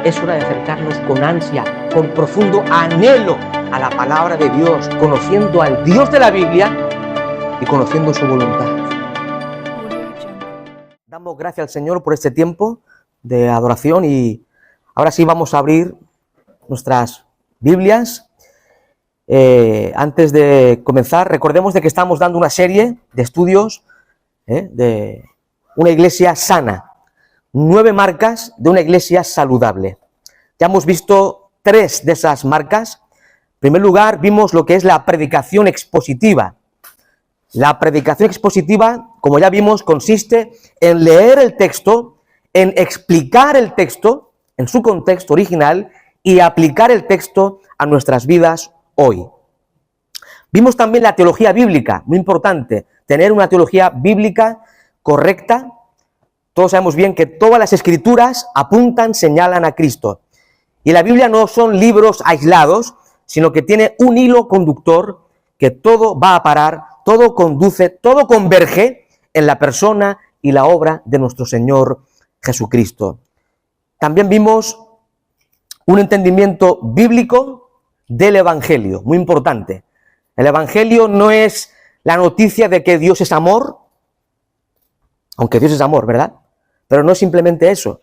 Es hora de acercarnos con ansia, con profundo anhelo a la palabra de Dios, conociendo al Dios de la Biblia y conociendo su voluntad. Damos gracias al Señor por este tiempo de adoración y ahora sí vamos a abrir nuestras Biblias. Antes de comenzar, recordemos de que estamos dando una serie de estudios de una iglesia sana. 9 marcas de una iglesia saludable. Ya hemos visto 3 de esas marcas. En primer lugar, vimos lo que es la predicación expositiva. La predicación expositiva, como ya vimos, consiste en leer el texto, en explicar el texto en su contexto original y aplicar el texto a nuestras vidas hoy. Vimos también la teología bíblica, muy importante, tener una teología bíblica correcta. Todos sabemos bien que todas las escrituras apuntan, señalan a Cristo. Y la Biblia no son libros aislados, sino que tiene un hilo conductor que todo va a parar, todo conduce, todo converge en la persona y la obra de nuestro Señor Jesucristo. También vimos un entendimiento bíblico del Evangelio, muy importante. El Evangelio no es la noticia de que Dios es amor, aunque Dios es amor, ¿verdad? Pero no es simplemente eso.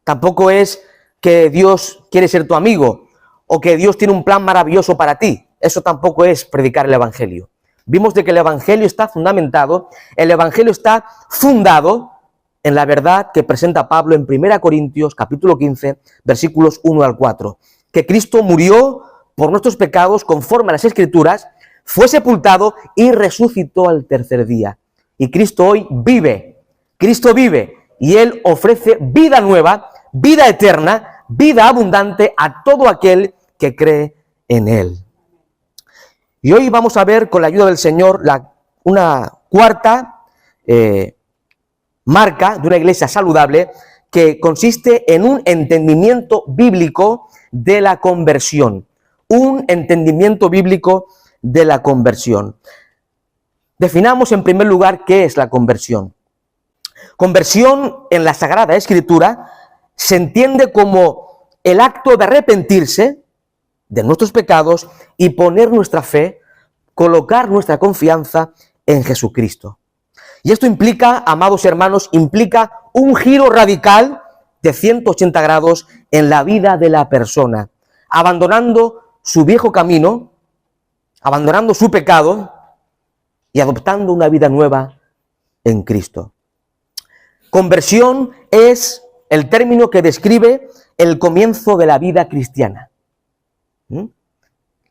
Tampoco es que Dios quiere ser tu amigo o que Dios tiene un plan maravilloso para ti. Eso tampoco es predicar el Evangelio. Vimos de que el Evangelio está fundamentado, el Evangelio está fundado en la verdad que presenta Pablo en 1 Corintios capítulo 15, versículos 1 al 4. Que Cristo murió por nuestros pecados conforme a las Escrituras, fue sepultado y resucitó al tercer día. Y Cristo hoy vive. Cristo vive. Y Él ofrece vida nueva, vida eterna, vida abundante a todo aquel que cree en Él. Y hoy vamos a ver, con la ayuda del Señor, una cuarta marca de una iglesia saludable que consiste en un entendimiento bíblico de la conversión. Un entendimiento bíblico de la conversión. Definamos en primer lugar qué es la conversión. Conversión en la Sagrada Escritura se entiende como el acto de arrepentirse de nuestros pecados y poner nuestra fe, colocar nuestra confianza en Jesucristo. Y esto implica, amados hermanos, implica un giro radical de 180 grados en la vida de la persona, abandonando su viejo camino, abandonando su pecado y adoptando una vida nueva en Cristo. Conversión es el término que describe el comienzo de la vida cristiana.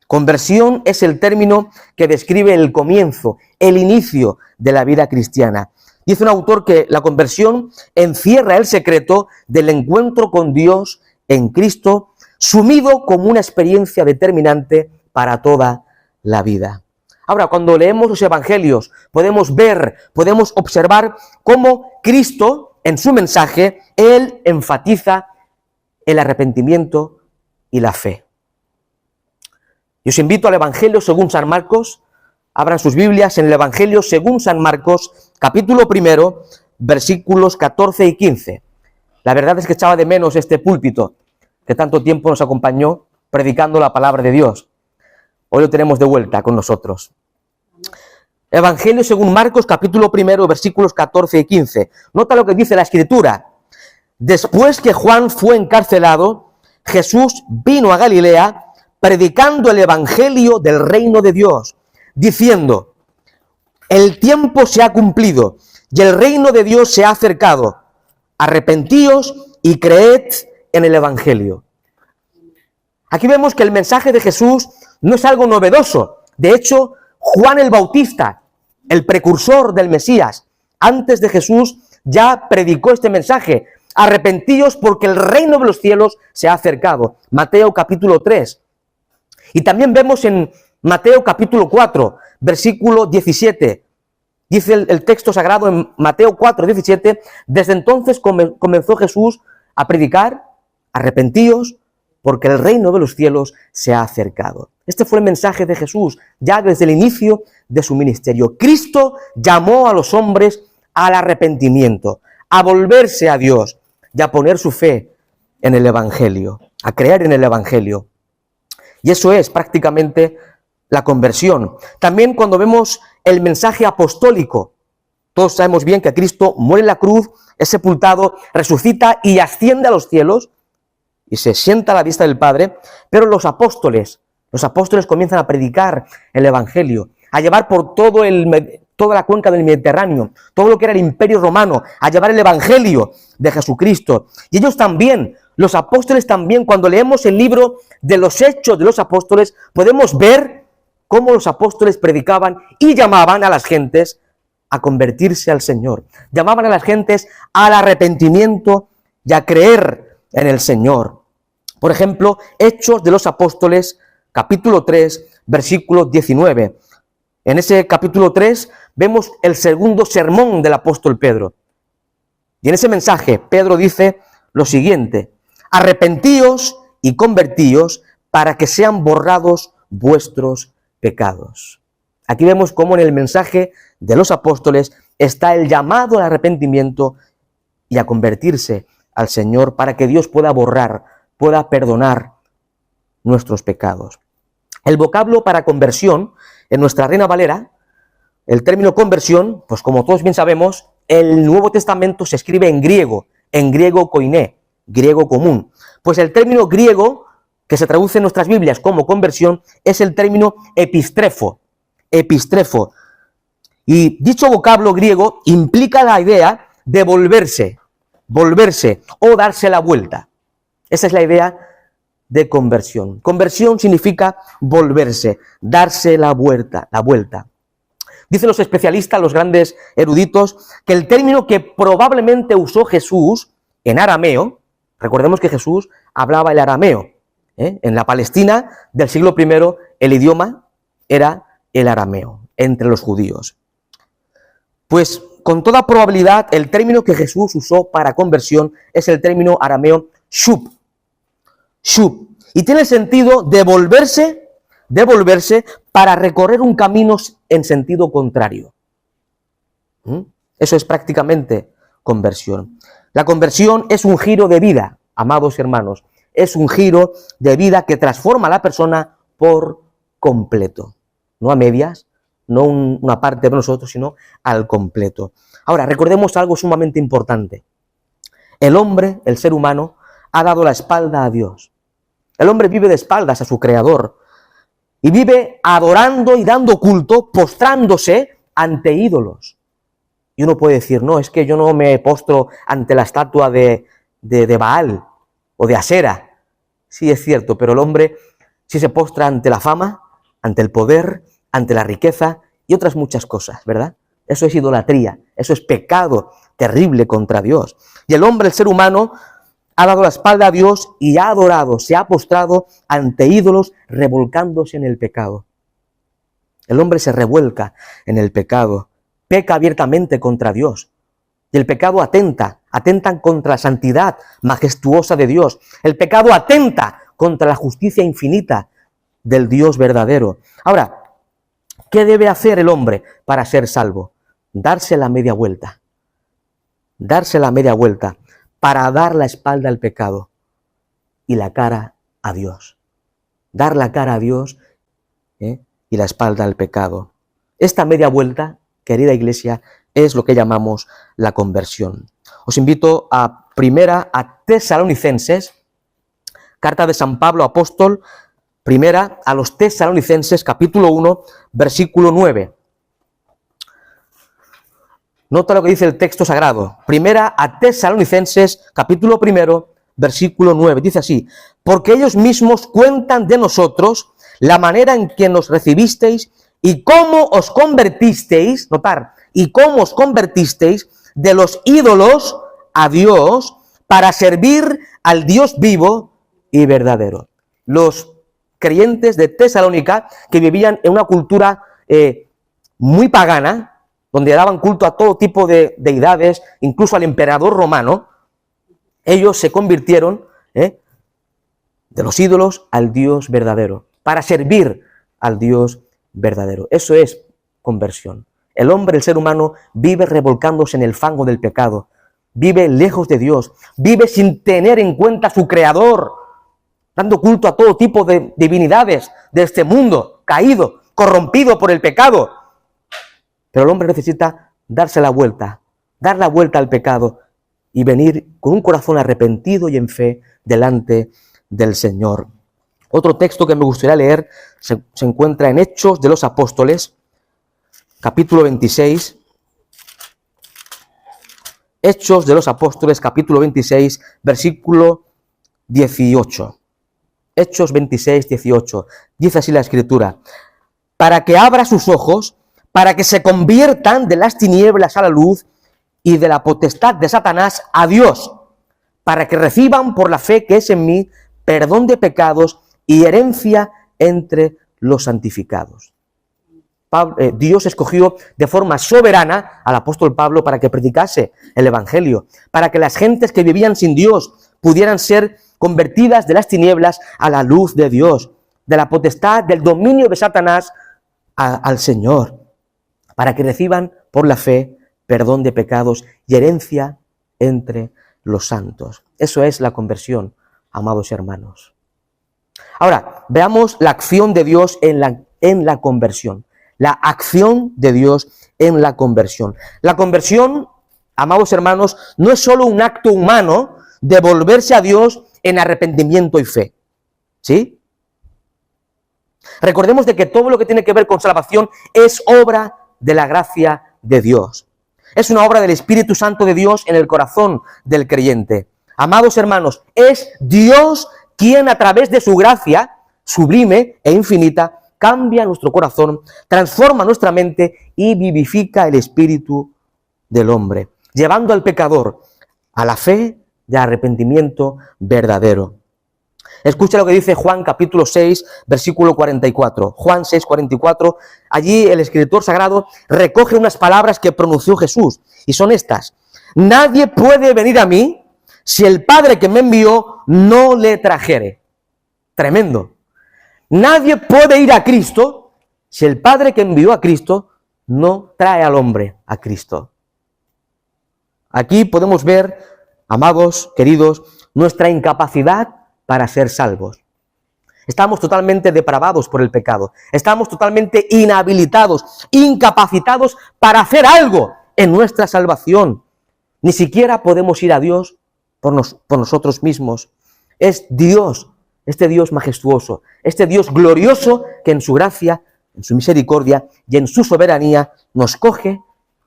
Conversión es el término que describe el comienzo, el inicio de la vida cristiana. Dice un autor que la conversión encierra el secreto del encuentro con Dios en Cristo, sumido como una experiencia determinante para toda la vida. Ahora, cuando leemos los evangelios, podemos ver, podemos observar cómo Cristo, en su mensaje, Él enfatiza el arrepentimiento y la fe. Yo os invito al Evangelio según San Marcos. Abran sus Biblias en el Evangelio según San Marcos, capítulo 1, versículos 14 y 15. La verdad es que echaba de menos este púlpito que tanto tiempo nos acompañó predicando la palabra de Dios. Hoy lo tenemos de vuelta con nosotros. Evangelio según Marcos, capítulo 1, versículos 14 y 15. Nota lo que dice la Escritura. Después que Juan fue encarcelado, Jesús vino a Galilea predicando el Evangelio del reino de Dios, diciendo: el tiempo se ha cumplido y el reino de Dios se ha acercado. Arrepentíos y creed en el Evangelio. Aquí vemos que el mensaje de Jesús no es algo novedoso. De hecho, Juan el Bautista, el precursor del Mesías, antes de Jesús, ya predicó este mensaje. Arrepentíos porque el reino de los cielos se ha acercado. Mateo capítulo 3. Y también vemos en Mateo capítulo 4, versículo 17. Dice el texto sagrado en Mateo 4, 17. Desde entonces comenzó Jesús a predicar: arrepentíos porque el reino de los cielos se ha acercado. Este fue el mensaje de Jesús ya desde el inicio de su ministerio. Cristo llamó a los hombres al arrepentimiento, a volverse a Dios y a poner su fe en el Evangelio, a creer en el Evangelio. Y eso es prácticamente la conversión. También cuando vemos el mensaje apostólico, todos sabemos bien que Cristo muere en la cruz, es sepultado, resucita y asciende a los cielos y se sienta a la vista del Padre, pero los apóstoles comienzan a predicar el Evangelio, a llevar por toda la cuenca del Mediterráneo, todo lo que era el Imperio Romano, a llevar el Evangelio de Jesucristo. Y ellos también, los apóstoles también, cuando leemos el libro de los Hechos de los Apóstoles, podemos ver cómo los apóstoles predicaban y llamaban a las gentes a convertirse al Señor. Llamaban a las gentes al arrepentimiento y a creer en el Señor. Por ejemplo, Hechos de los Apóstoles, capítulo 3, versículo 19. En ese capítulo 3 vemos el segundo sermón del apóstol Pedro. Y en ese mensaje Pedro dice lo siguiente: arrepentíos y convertíos para que sean borrados vuestros pecados. Aquí vemos cómo en el mensaje de los apóstoles está el llamado al arrepentimiento y a convertirse al Señor para que Dios pueda borrar, pueda perdonar nuestros pecados. El vocablo para conversión, en nuestra Reina Valera, el término conversión, pues como todos bien sabemos, el Nuevo Testamento se escribe en griego koiné, griego común. Pues el término griego que se traduce en nuestras Biblias como conversión es el término epistrefo. Y dicho vocablo griego implica la idea de volverse o darse la vuelta. Esa es la idea de conversión. Conversión significa volverse, darse la vuelta. Dicen los especialistas, los grandes eruditos, que el término que probablemente usó Jesús en arameo, recordemos que Jesús hablaba el arameo, en la Palestina del siglo I el idioma era el arameo entre los judíos. Pues con toda probabilidad el término que Jesús usó para conversión es el término arameo shub, y tiene el sentido de volverse para recorrer un camino en sentido contrario. Eso es prácticamente conversión. La conversión es un giro de vida, amados hermanos, es un giro de vida que transforma a la persona por completo, no a medias, no una parte de nosotros, sino al completo. Ahora, recordemos algo sumamente importante. El hombre, el ser humano, ha dado la espalda a Dios. El hombre vive de espaldas a su Creador y vive adorando y dando culto, postrándose ante ídolos. Y uno puede decir, no, es que yo no me postro ante la estatua de Baal o de Asera. Sí, es cierto, pero el hombre sí se postra ante la fama, ante el poder, ante la riqueza y otras muchas cosas, ¿verdad? Eso es idolatría, eso es pecado terrible contra Dios. Y el hombre, el ser humano, ha dado la espalda a Dios y ha adorado, se ha postrado ante ídolos, revolcándose en el pecado. El hombre se revuelca en el pecado, peca abiertamente contra Dios. Y el pecado atentan contra la santidad majestuosa de Dios. El pecado atenta contra la justicia infinita del Dios verdadero. Ahora, ¿qué debe hacer el hombre para ser salvo? Darse la media vuelta. Darse la media vuelta para dar la espalda al pecado y la cara a Dios. Dar la cara a Dios y la espalda al pecado. Esta media vuelta, querida iglesia, es lo que llamamos la conversión. Os invito a Tesalonicenses, carta de San Pablo apóstol, primera a los Tesalonicenses, capítulo 1, versículo 9. Nota lo que dice el texto sagrado. Primera a Tesalonicenses, capítulo 1, versículo 9. Dice así: porque ellos mismos cuentan de nosotros la manera en que nos recibisteis y cómo os convertisteis, notar, y cómo os convertisteis de los ídolos a Dios para servir al Dios vivo y verdadero. Los creyentes de Tesalónica, que vivían en una cultura muy pagana, donde daban culto a todo tipo de deidades, incluso al emperador romano, ellos se convirtieron de los ídolos al Dios verdadero, para servir al Dios verdadero. Eso es conversión. El hombre, el ser humano, vive revolcándose en el fango del pecado, vive lejos de Dios, vive sin tener en cuenta a su Creador, dando culto a todo tipo de divinidades de este mundo, caído, corrompido por el pecado. Pero el hombre necesita darse la vuelta, dar la vuelta al pecado y venir con un corazón arrepentido y en fe delante del Señor. Otro texto que me gustaría leer se encuentra en Hechos de los Apóstoles, capítulo 26. Hechos de los Apóstoles, capítulo 26, versículo 18. Hechos 26, 18. Dice así la Escritura: para que abra sus ojos, para que se conviertan de las tinieblas a la luz y de la potestad de Satanás a Dios, para que reciban por la fe que es en mí perdón de pecados y herencia entre los santificados. Dios escogió de forma soberana al apóstol Pablo para que predicase el Evangelio, para que las gentes que vivían sin Dios pudieran ser convertidas de las tinieblas a la luz de Dios, de la potestad, del dominio de Satanás al Señor, para que reciban por la fe perdón de pecados y herencia entre los santos. Eso es la conversión, amados hermanos. Ahora, veamos la acción de Dios en la conversión. La acción de Dios en la conversión. La conversión, amados hermanos, no es solo un acto humano de volverse a Dios en arrepentimiento y fe. ¿Sí? Recordemos de que todo lo que tiene que ver con salvación es obra de la gracia de Dios. Es una obra del Espíritu Santo de Dios en el corazón del creyente. Amados hermanos, es Dios quien a través de su gracia sublime e infinita cambia nuestro corazón, transforma nuestra mente y vivifica el espíritu del hombre, llevando al pecador a la fe y arrepentimiento verdadero. Escucha lo que dice Juan capítulo 6, versículo 44. Juan 6, 44. Allí el escritor sagrado recoge unas palabras que pronunció Jesús, y son estas: nadie puede venir a mí si el Padre que me envió no le trajere. Tremendo. Nadie puede ir a Cristo si el Padre que envió a Cristo no trae al hombre a Cristo. Aquí podemos ver, amados, queridos, nuestra incapacidad para ser salvos. Estamos totalmente depravados por el pecado. Estamos totalmente inhabilitados, incapacitados para hacer algo en nuestra salvación. Ni siquiera podemos ir a Dios por nosotros mismos. Es Dios, este Dios majestuoso, este Dios glorioso que en su gracia, en su misericordia y en su soberanía nos coge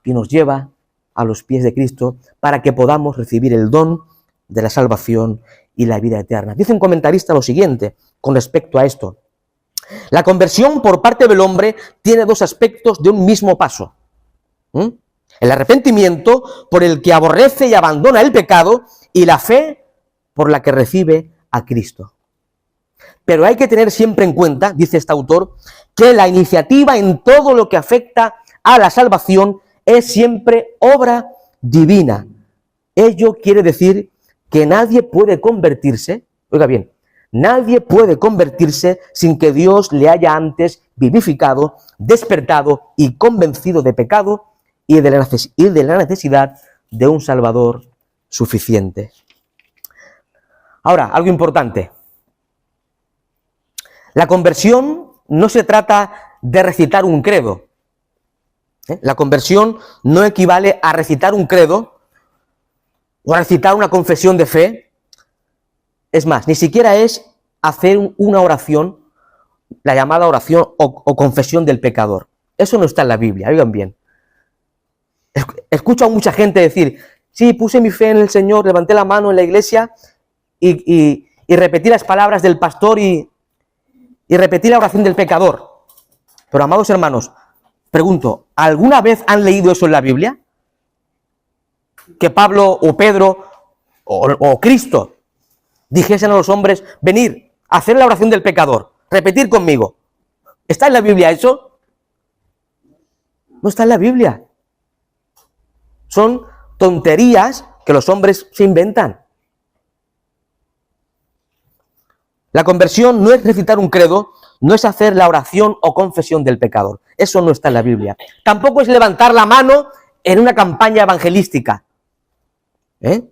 y nos lleva a los pies de Cristo para que podamos recibir el don de la salvación y la vida eterna. Dice un comentarista lo siguiente con respecto a esto: la conversión por parte del hombre tiene dos aspectos de un mismo paso. El arrepentimiento, por el que aborrece y abandona el pecado, y la fe, por la que recibe a Cristo. Pero hay que tener siempre en cuenta, dice este autor, que la iniciativa en todo lo que afecta a la salvación es siempre obra divina. Ello quiere decir que nadie puede convertirse, oiga bien, nadie puede convertirse sin que Dios le haya antes vivificado, despertado y convencido de pecado y de la necesidad de un Salvador suficiente. Ahora, algo importante. La conversión no se trata de recitar un credo. La conversión no equivale a recitar un credo o a recitar una confesión de fe. Es más, ni siquiera es hacer una oración, la llamada oración o confesión del pecador. Eso no está en la Biblia, oigan bien. Escucho a mucha gente decir: sí, puse mi fe en el Señor, levanté la mano en la iglesia y repetí las palabras del pastor y repetí la oración del pecador. Pero, amados hermanos, pregunto, ¿alguna vez han leído eso en la Biblia? Que Pablo o Pedro o Cristo dijesen a los hombres: venid, hacer la oración del pecador, repetir conmigo. ¿Está en la Biblia eso? No está en la Biblia. Son tonterías que los hombres se inventan. La conversión no es recitar un credo, no es hacer la oración o confesión del pecador. Eso no está en la Biblia. Tampoco es levantar la mano en una campaña evangelística. ¿Eh?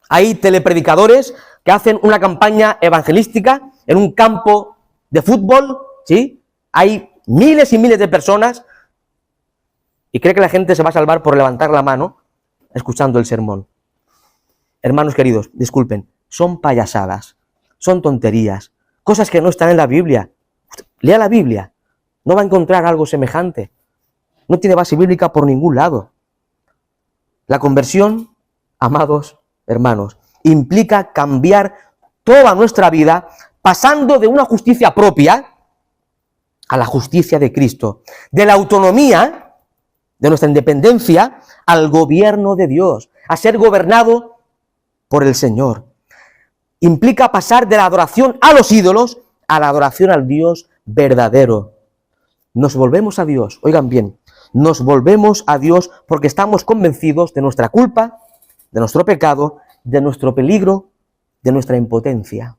Hay telepredicadores que hacen una campaña evangelística en un campo de fútbol, ¿sí? Hay miles y miles de personas y cree que la gente se va a salvar por levantar la mano escuchando el sermón. Hermanos queridos, disculpen, son payasadas, son tonterías, cosas que no están en la Biblia. Lea la Biblia, no va a encontrar algo semejante. No tiene base bíblica por ningún lado. La conversión, amados hermanos, implica cambiar toda nuestra vida pasando de una justicia propia a la justicia de Cristo, de la autonomía, de nuestra independencia, al gobierno de Dios, a ser gobernado por el Señor. Implica pasar de la adoración a los ídolos a la adoración al Dios verdadero. Nos volvemos a Dios, oigan bien, nos volvemos a Dios porque estamos convencidos de nuestra culpa, de nuestro pecado, de nuestro peligro, de nuestra impotencia.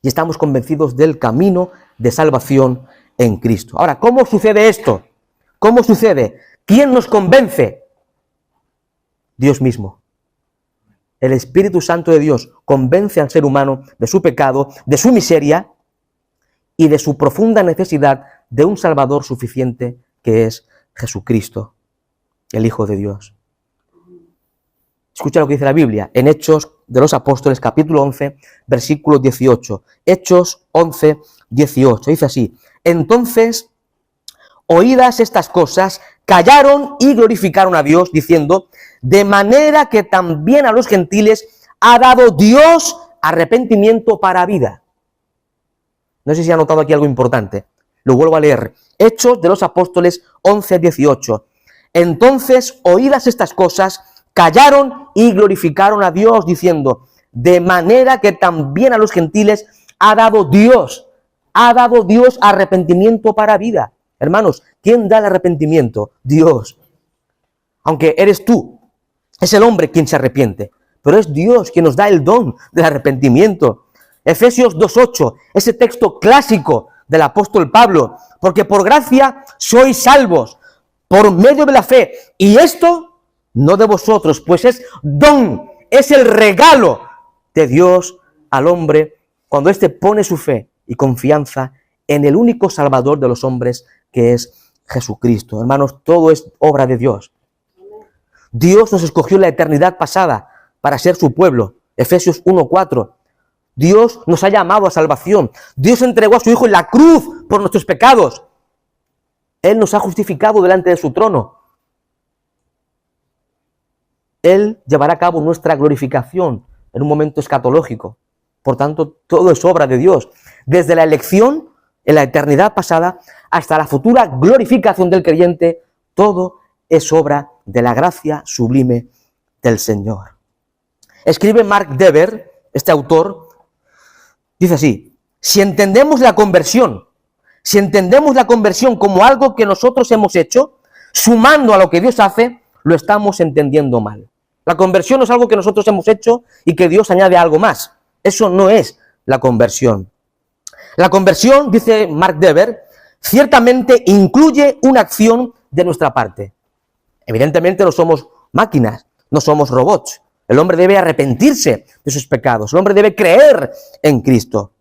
Y estamos convencidos del camino de salvación en Cristo. Ahora, ¿cómo sucede esto? ¿Cómo sucede? ¿Quién nos convence? Dios mismo. El Espíritu Santo de Dios convence al ser humano de su pecado, de su miseria y de su profunda necesidad de un Salvador suficiente que es Jesucristo, el Hijo de Dios. Escucha lo que dice la Biblia en Hechos de los Apóstoles, capítulo 11, versículo 18. Hechos 11, 18. Dice así: entonces, oídas estas cosas, callaron y glorificaron a Dios, diciendo: de manera que también a los gentiles ha dado Dios arrepentimiento para vida. No sé si ha notado aquí algo importante. Lo vuelvo a leer. Hechos de los Apóstoles 11, 18. Entonces, oídas estas cosas, callaron y glorificaron a Dios, diciendo: de manera que también a los gentiles ha dado Dios arrepentimiento para vida. Hermanos, ¿quién da el arrepentimiento? Dios. Aunque eres tú, es el hombre quien se arrepiente, pero es Dios quien nos da el don del arrepentimiento. Efesios 2:8, ese texto clásico del apóstol Pablo, porque por gracia sois salvos, por medio de la fe, y esto no de vosotros, pues es don, es el regalo de Dios al hombre cuando éste pone su fe y confianza en el único Salvador de los hombres, que es Jesucristo. Hermanos, todo es obra de Dios. Dios nos escogió en la eternidad pasada para ser su pueblo. Efesios 1:4. Dios nos ha llamado a salvación. Dios entregó a su Hijo en la cruz por nuestros pecados. Él nos ha justificado delante de su trono. Él llevará a cabo nuestra glorificación en un momento escatológico. Por tanto, todo es obra de Dios. Desde la elección en la eternidad pasada hasta la futura glorificación del creyente, todo es obra de la gracia sublime del Señor. Escribe Mark Dever, este autor, dice así: si entendemos la conversión como algo que nosotros hemos hecho, sumando a lo que Dios hace, lo estamos entendiendo mal. La conversión no es algo que nosotros hemos hecho y que Dios añade algo más. Eso no es la conversión. La conversión, dice Mark Dever, ciertamente incluye una acción de nuestra parte. Evidentemente no somos máquinas, no somos robots. El hombre debe arrepentirse de sus pecados. El hombre debe creer en Cristo.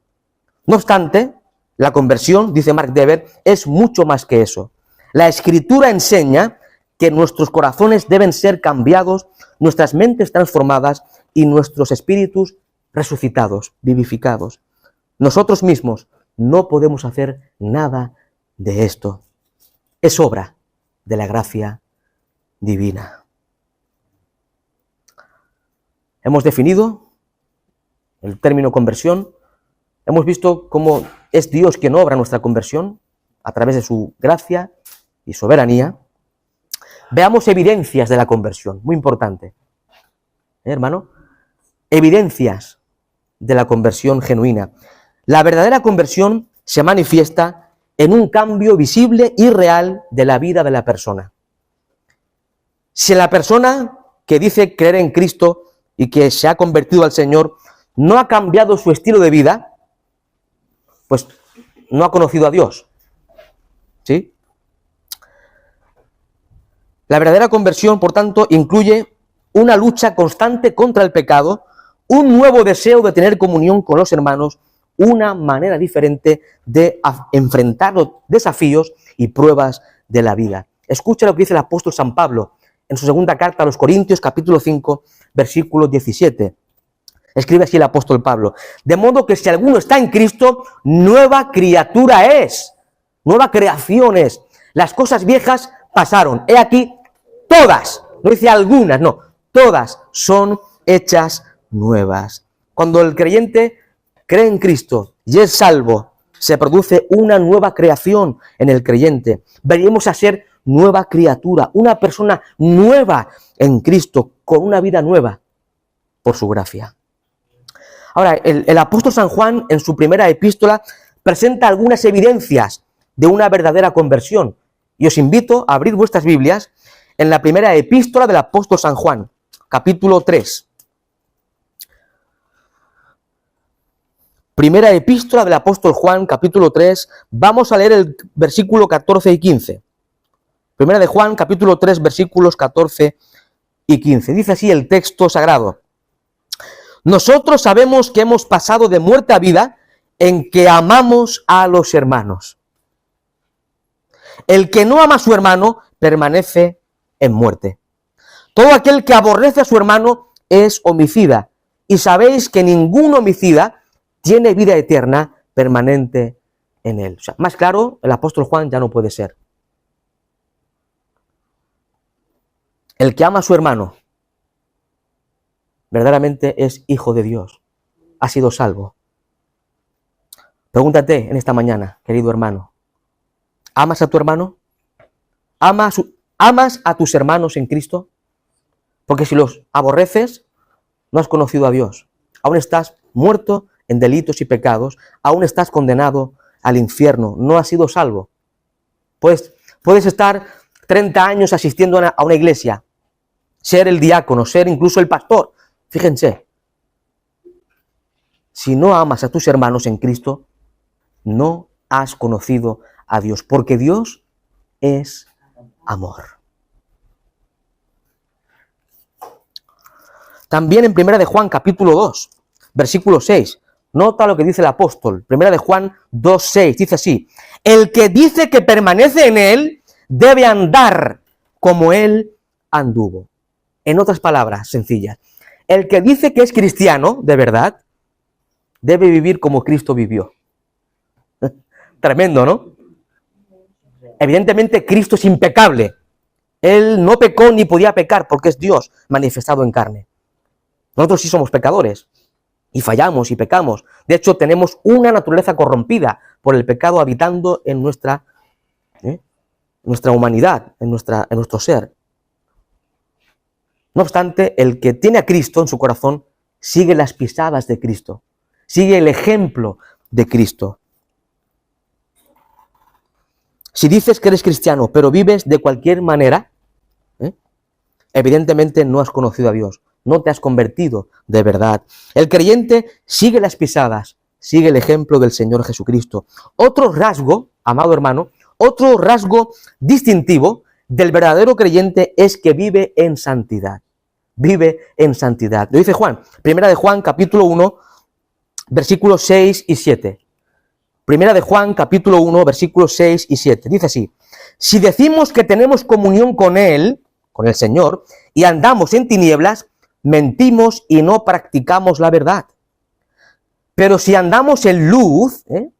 No obstante, la conversión, dice Mark Dever, es mucho más que eso. La Escritura enseña que nuestros corazones deben ser cambiados, nuestras mentes transformadas y nuestros espíritus resucitados, vivificados. Nosotros mismos no podemos hacer nada de esto. Es obra de la gracia divina. Hemos definido el término conversión. Hemos visto cómo es Dios quien obra nuestra conversión a través de su gracia y soberanía. Veamos evidencias de la conversión, muy importante. Hermano, evidencias de la conversión genuina. La verdadera conversión se manifiesta en un cambio visible y real de la vida de la persona. Si la persona que dice creer en Cristo y que se ha convertido al Señor no ha cambiado su estilo de vida, pues no ha conocido a Dios. ¿Sí? La verdadera conversión, por tanto, incluye una lucha constante contra el pecado, un nuevo deseo de tener comunión con los hermanos, una manera diferente de enfrentar los desafíos y pruebas de la vida. Escucha lo que dice el apóstol San Pablo en su segunda carta a los Corintios, capítulo 5, versículo 17. Escribe así el apóstol Pablo: de modo que si alguno está en Cristo, nueva criatura es, nueva creación es. Las cosas viejas pasaron, he aquí, todas, no dice algunas, no, todas son hechas nuevas. Cuando el creyente cree en Cristo y es salvo, se produce una nueva creación en el creyente. Venimos a ser nueva criatura, una persona nueva en Cristo, con una vida nueva por su gracia. Ahora, el apóstol San Juan, en su primera epístola, presenta algunas evidencias de una verdadera conversión. Y os invito a abrir vuestras Biblias en la primera epístola del apóstol San Juan, capítulo 3. Primera epístola del apóstol Juan, capítulo 3. Vamos a leer el versículo 14 y 15. Primera de Juan, capítulo 3, versículos 14 y 15. Dice así el texto sagrado: nosotros sabemos que hemos pasado de muerte a vida en que amamos a los hermanos. El que no ama a su hermano permanece en muerte. Todo aquel que aborrece a su hermano es homicida. Y sabéis que ningún homicida tiene vida eterna permanente en él. O sea, más claro, el apóstol Juan ya no puede ser. El que ama a su hermano verdaderamente es hijo de Dios, ha sido salvo. Pregúntate en esta mañana, querido hermano, ¿amas a tu hermano? ¿Amas a tus hermanos en Cristo? Porque si los aborreces, no has conocido a Dios. Aún estás muerto en delitos y pecados, aún estás condenado al infierno, no has sido salvo. Puedes estar 30 años asistiendo a una iglesia, ser el diácono, ser incluso el pastor. Fíjense, si no amas a tus hermanos en Cristo, no has conocido a Dios, porque Dios es amor. También en Primera de Juan, capítulo 2, versículo 6, nota lo que dice el apóstol. Primera de Juan 2, 6, dice así: el que dice que permanece en él, debe andar como él anduvo. En otras palabras sencillas, el que dice que es cristiano, de verdad, debe vivir como Cristo vivió. Tremendo, ¿no? Evidentemente Cristo es impecable. Él no pecó ni podía pecar porque es Dios manifestado en carne. Nosotros sí somos pecadores y fallamos y pecamos. De hecho, tenemos una naturaleza corrompida por el pecado habitando en nuestra humanidad, en nuestro ser. No obstante, el que tiene a Cristo en su corazón sigue las pisadas de Cristo, sigue el ejemplo de Cristo. Si dices que eres cristiano, pero vives de cualquier manera, evidentemente no has conocido a Dios, no te has convertido de verdad. El creyente sigue las pisadas, sigue el ejemplo del Señor Jesucristo. Otro rasgo, amado hermano, otro rasgo distintivo del verdadero creyente es que vive en santidad. Vive en santidad. Lo dice Juan, Primera de Juan, capítulo 1, versículos 6 y 7. Primera de Juan, capítulo 1, versículos 6 y 7. Dice así: si decimos que tenemos comunión con Él, con el Señor, y andamos en tinieblas, mentimos y no practicamos la verdad. Pero si andamos en luz, en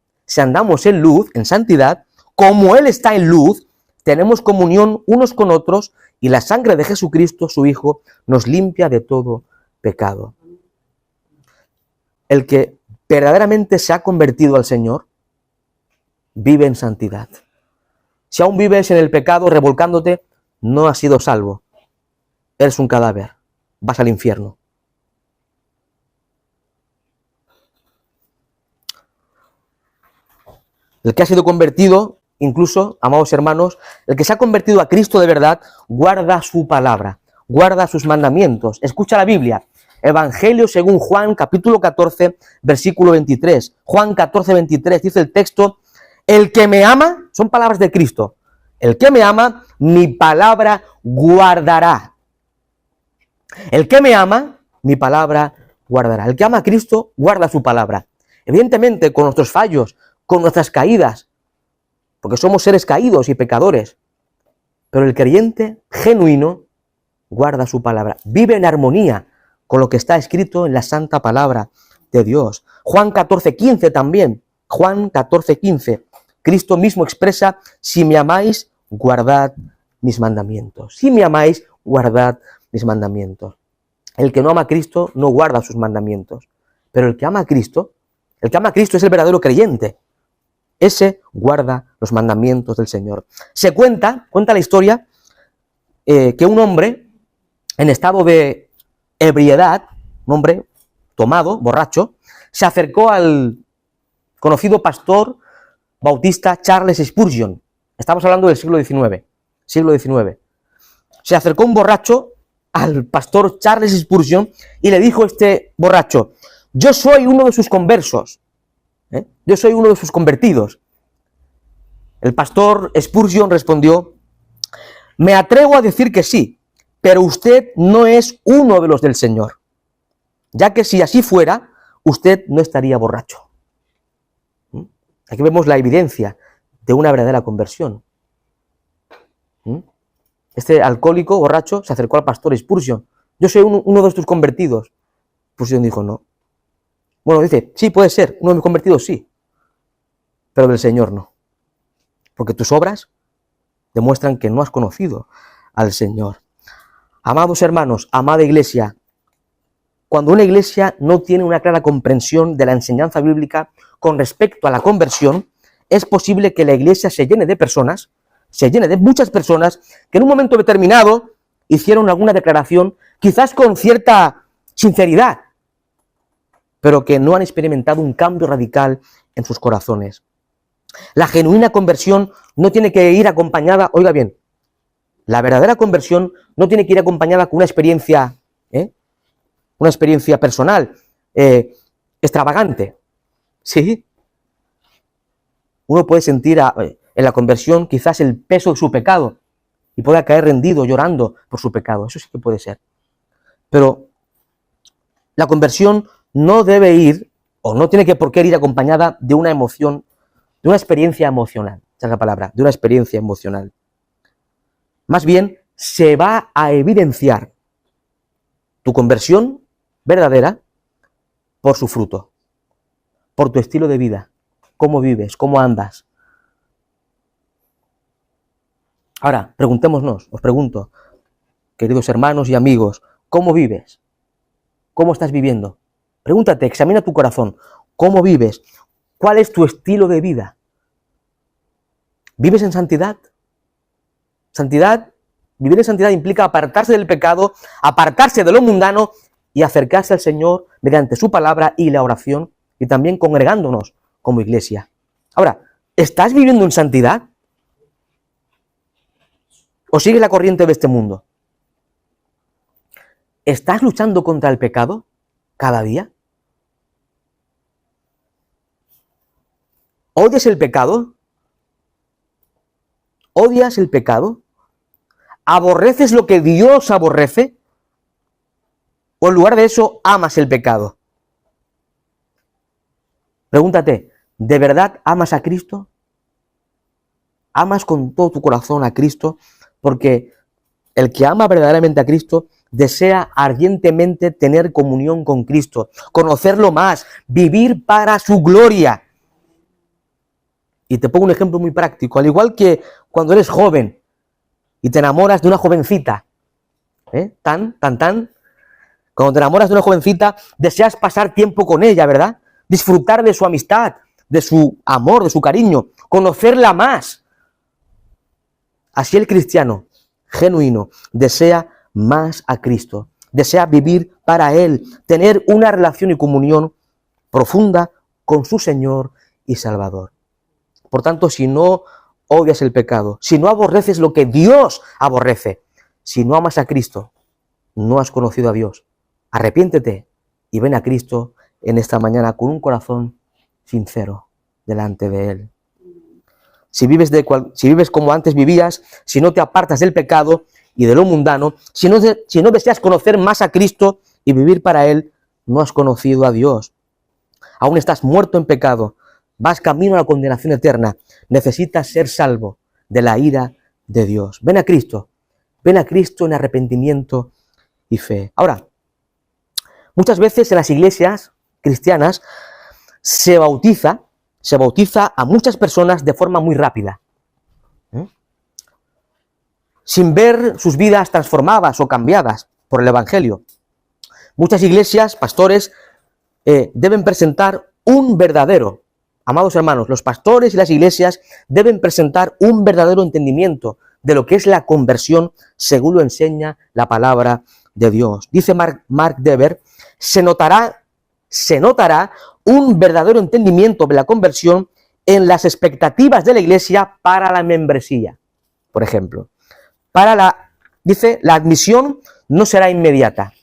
santidad, como Él está en luz, tenemos comunión unos con otros y la sangre de Jesucristo, su Hijo, nos limpia de todo pecado. El que verdaderamente se ha convertido al Señor, vive en santidad. Si aún vives en el pecado revolcándote, no has sido salvo. Eres un cadáver. Vas al infierno. El que ha sido convertido, incluso, amados hermanos, el que se ha convertido a Cristo de verdad, guarda su palabra, guarda sus mandamientos. Escucha la Biblia. Evangelio según Juan, capítulo 14, versículo 23. Juan 14, 23, dice el texto: el que me ama, son palabras de Cristo, el que me ama, mi palabra guardará. El que me ama, mi palabra guardará. El que ama a Cristo, guarda su palabra. Evidentemente, con nuestros fallos, con nuestras caídas, porque somos seres caídos y pecadores. Pero el creyente genuino guarda su palabra. Vive en armonía con lo que está escrito en la santa palabra de Dios. Juan 14:15 también. Juan 14:15. Cristo mismo expresa: si me amáis, guardad mis mandamientos. Si me amáis, guardad mis mandamientos. El que no ama a Cristo no guarda sus mandamientos. Pero el que ama a Cristo es el verdadero creyente. Ese guarda los mandamientos del Señor. Se cuenta la historia que un hombre en estado de ebriedad, un hombre tomado, borracho, se acercó al conocido pastor bautista Charles Spurgeon. Estamos hablando del siglo XIX. Se acercó un borracho al pastor Charles Spurgeon y le dijo este borracho: yo soy uno de sus conversos, yo soy uno de sus convertidos. El pastor Spurgeon respondió: me atrevo a decir que sí, pero usted no es uno de los del Señor, ya que si así fuera, usted no estaría borracho. Aquí vemos la evidencia de una verdadera conversión. Este alcohólico borracho se acercó al pastor Spurgeon: yo soy uno de tus convertidos. Spurgeon dijo: no. Bueno, dice: sí, puede ser, uno de mis convertidos sí, pero del Señor no. Porque tus obras demuestran que no has conocido al Señor. Amados hermanos, amada iglesia, cuando una iglesia no tiene una clara comprensión de la enseñanza bíblica con respecto a la conversión, es posible que la iglesia se llene de muchas personas que en un momento determinado hicieron alguna declaración, quizás con cierta sinceridad, pero que no han experimentado un cambio radical en sus corazones. La genuina conversión no tiene que ir acompañada, oiga bien, la verdadera conversión no tiene que ir acompañada con una experiencia personal, extravagante. Sí. Uno puede sentir en la conversión quizás el peso de su pecado y pueda caer rendido, llorando por su pecado. Eso sí que puede ser. Pero la conversión no debe ir, o no tiene que por qué ir acompañada de una emoción, de una experiencia emocional. Esa es la palabra, de una experiencia emocional. Más bien, se va a evidenciar tu conversión verdadera por su fruto, por tu estilo de vida, cómo vives, cómo andas. Ahora, preguntémonos, os pregunto, queridos hermanos y amigos, ¿cómo vives? ¿Cómo estás viviendo? Pregúntate, examina tu corazón, ¿cómo vives? ¿Cuál es tu estilo de vida? ¿Vives en santidad? Vivir en santidad implica apartarse del pecado, apartarse de lo mundano y acercarse al Señor mediante su palabra y la oración, y también congregándonos como iglesia. Ahora, ¿estás viviendo en santidad? ¿O sigues la corriente de este mundo? ¿Estás luchando contra el pecado cada día? ¿Odias el pecado? ¿Odias el pecado? ¿Aborreces lo que Dios aborrece? ¿O en lugar de eso amas el pecado? Pregúntate, ¿de verdad amas a Cristo? ¿Amas con todo tu corazón a Cristo? Porque el que ama verdaderamente a Cristo desea ardientemente tener comunión con Cristo, conocerlo más, vivir para su gloria. Y te pongo un ejemplo muy práctico. Al igual que cuando eres joven y te enamoras de una jovencita, cuando te enamoras de una jovencita, deseas pasar tiempo con ella, ¿verdad? Disfrutar de su amistad, de su amor, de su cariño, conocerla más. Así el cristiano genuino desea más a Cristo, desea vivir para Él, tener una relación y comunión profunda con su Señor y Salvador. Por tanto, si no odias el pecado, si no aborreces lo que Dios aborrece, si no amas a Cristo, no has conocido a Dios. Arrepiéntete y ven a Cristo en esta mañana con un corazón sincero delante de Él. Si vives como antes vivías, si no te apartas del pecado y de lo mundano, si no deseas conocer más a Cristo y vivir para Él, no has conocido a Dios. Aún estás muerto en pecado, vas camino a la condenación eterna, necesitas ser salvo de la ira de Dios. Ven a Cristo en arrepentimiento y fe. Ahora, muchas veces en las iglesias cristianas se bautiza a muchas personas de forma muy rápida, sin ver sus vidas transformadas o cambiadas por el Evangelio. Muchas iglesias, pastores, deben presentar un verdadero, amados hermanos, los pastores y las iglesias deben presentar un verdadero entendimiento de lo que es la conversión según lo enseña la palabra de Dios. Dice Mark Dever, se notará un verdadero entendimiento de la conversión en las expectativas de la iglesia para la membresía. Por ejemplo, dice, la admisión no será inmediata.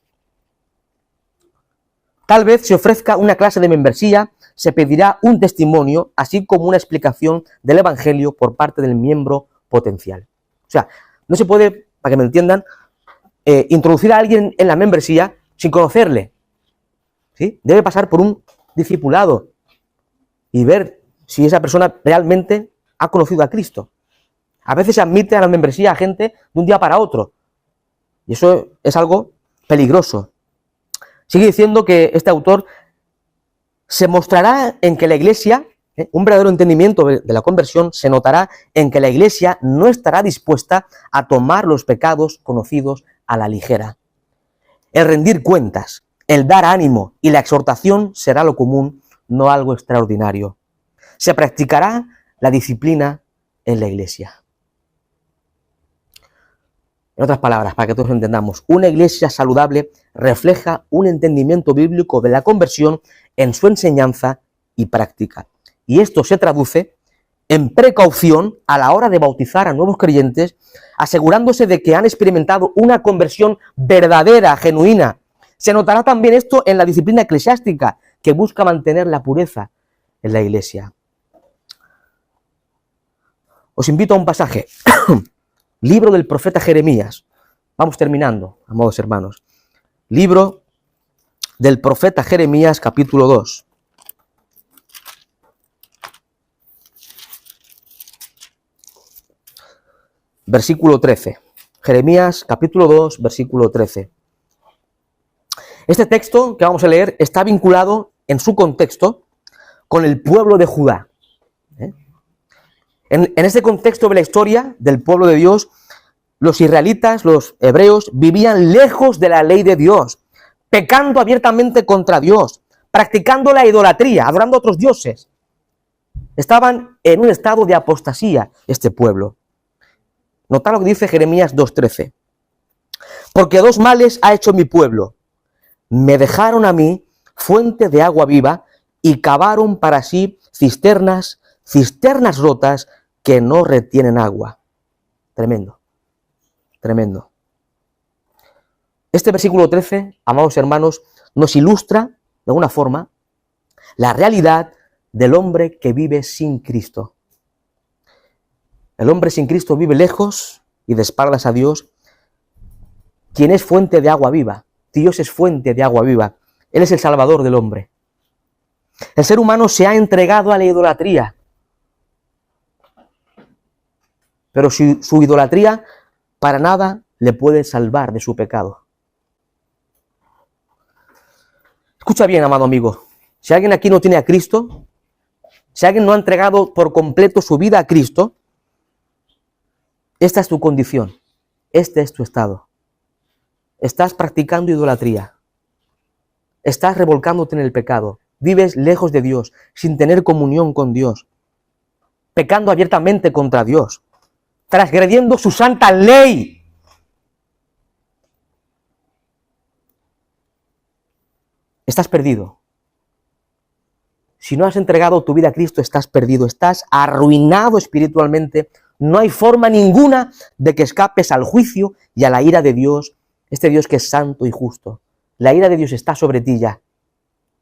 Tal vez se ofrezca una clase de membresía, se pedirá un testimonio, así como una explicación del Evangelio por parte del miembro potencial. O sea, no se puede, para que me entiendan, introducir a alguien en la membresía sin conocerle. ¿Sí? Debe pasar por un discipulado y ver si esa persona realmente ha conocido a Cristo. A veces se admite a la membresía a gente de un día para otro. Y eso es algo peligroso. Sigue diciendo que este autor se mostrará en que la iglesia, un verdadero entendimiento de la conversión, se notará en que la iglesia no estará dispuesta a tomar los pecados conocidos a la ligera. El rendir cuentas, el dar ánimo y la exhortación será lo común, no algo extraordinario. Se practicará la disciplina en la iglesia. En otras palabras, para que todos lo entendamos, una iglesia saludable refleja un entendimiento bíblico de la conversión en su enseñanza y práctica. Y esto se traduce en precaución a la hora de bautizar a nuevos creyentes, asegurándose de que han experimentado una conversión verdadera, genuina. Se notará también esto en la disciplina eclesiástica, que busca mantener la pureza en la iglesia. Os invito a un pasaje. Libro del profeta Jeremías. Vamos terminando, amados hermanos. Libro del profeta Jeremías, capítulo 2. Versículo 13. Jeremías, capítulo 2, versículo 13. Este texto que vamos a leer está vinculado en su contexto con el pueblo de Judá. En este contexto de la historia del pueblo de Dios, los israelitas, los hebreos, vivían lejos de la ley de Dios, pecando abiertamente contra Dios, practicando la idolatría, adorando a otros dioses. Estaban en un estado de apostasía este pueblo. Notad lo que dice Jeremías 2:13. Porque dos males ha hecho mi pueblo. Me dejaron a mí fuente de agua viva y cavaron para sí cisternas rotas que no retienen agua. Tremendo, tremendo. Este versículo 13, amados hermanos, nos ilustra de alguna forma la realidad del hombre que vive sin Cristo. El hombre sin Cristo vive lejos y de espaldas a Dios, quien es fuente de agua viva. Dios es fuente de agua viva. Él es el Salvador del hombre. El ser humano se ha entregado a la idolatría. Pero su idolatría para nada le puede salvar de su pecado. Escucha bien, amado amigo. Si alguien aquí no tiene a Cristo, si alguien no ha entregado por completo su vida a Cristo, esta es tu condición. Este es tu estado. Estás practicando idolatría. Estás revolcándote en el pecado. Vives lejos de Dios, sin tener comunión con Dios. Pecando abiertamente contra Dios. Transgrediendo su santa ley. Estás perdido. Si no has entregado tu vida a Cristo, estás perdido. Estás arruinado espiritualmente. No hay forma ninguna de que escapes al juicio y a la ira de Dios, este Dios que es santo y justo. La ira de Dios está sobre ti ya.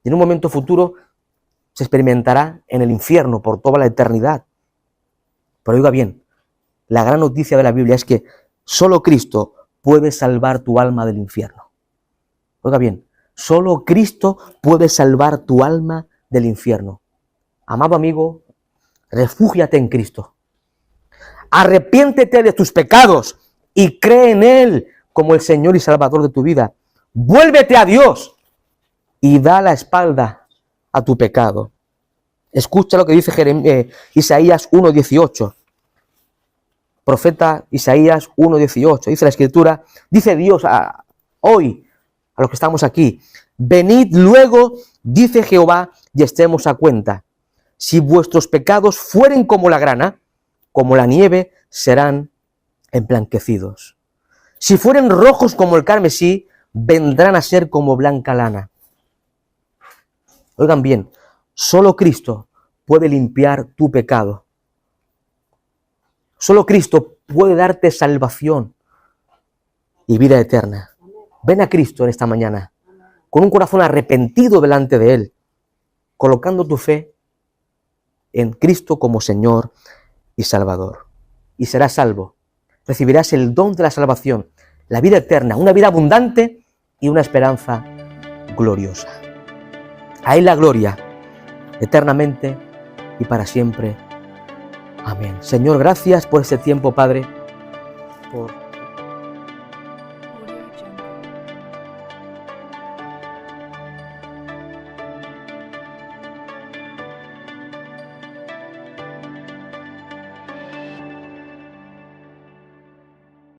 Y en un momento futuro se experimentará en el infierno por toda la eternidad. Pero oiga bien, la gran noticia de la Biblia es que solo Cristo puede salvar tu alma del infierno. Oiga bien, solo Cristo puede salvar tu alma del infierno. Amado amigo, refúgiate en Cristo. Arrepiéntete de tus pecados y cree en Él como el Señor y Salvador de tu vida. Vuélvete a Dios y da la espalda a tu pecado. Escucha lo que dice Isaías 1:18. Profeta Isaías 1:18. Dice la Escritura, dice Dios hoy a los que estamos aquí: venid luego, dice Jehová, y estemos a cuenta. Si vuestros pecados fueren como la grana, como la nieve, serán emblanquecidos. Si fueren rojos como el carmesí, vendrán a ser como blanca lana. Oigan bien, solo Cristo puede limpiar tu pecado. Solo Cristo puede darte salvación y vida eterna. Ven a Cristo en esta mañana, con un corazón arrepentido delante de Él, colocando tu fe en Cristo como Señor y Salvador. Y serás salvo. Recibirás el don de la salvación, la vida eterna, una vida abundante y una esperanza gloriosa. A Él la gloria, eternamente y para siempre. Amén. Señor, gracias por este tiempo, Padre, por